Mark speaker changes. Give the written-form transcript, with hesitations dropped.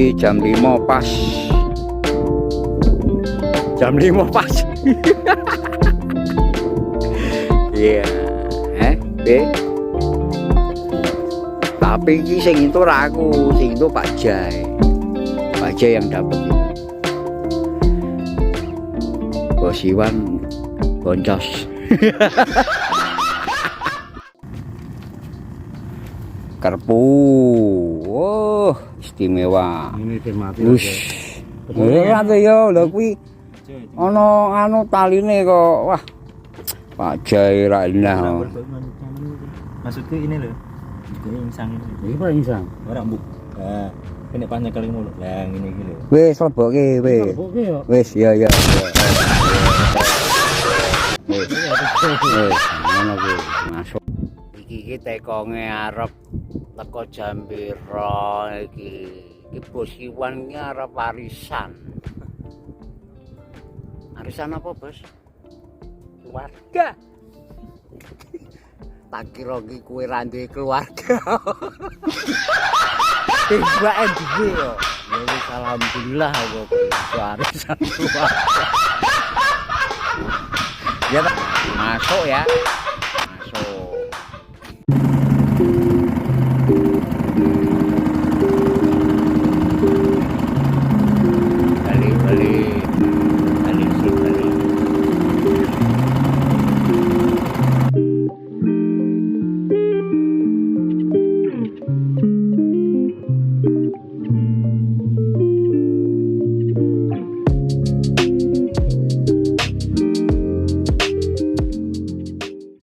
Speaker 1: Iki jam 5 pas. Jam 5 pas. Iya. B. Tapi iki sing itu aku, sing itu Pak Jai. Pak Jai yang dapat itu. Bos Iwan boncos. Karpu. Oh, istimewa.
Speaker 2: Ini mati.
Speaker 1: Wush. Ate yo lho kuwi ana anu taline kok. Wah. Pak Jai ra enak.
Speaker 3: Maksudku ini loh. Insang ini.
Speaker 2: Ini apa insang?
Speaker 3: Ora mbuk. Nah, kene panjang kali mulu. Lah ngene iki lho.
Speaker 1: Wis leboke wis.
Speaker 2: Oke ya.
Speaker 1: Wis ya ya. Wis ngono kuwi masuk. Iki tekonge arep teko jam piro iki. Iki Bos Iwan iki arep warisan. Warisan apa, Bos? Keluarga. Tak kira iki kowe ra duwe keluarga. Tibake duwe yo. Ya wis alhamdulillah aku warisan keluarga. Ya masuk ya.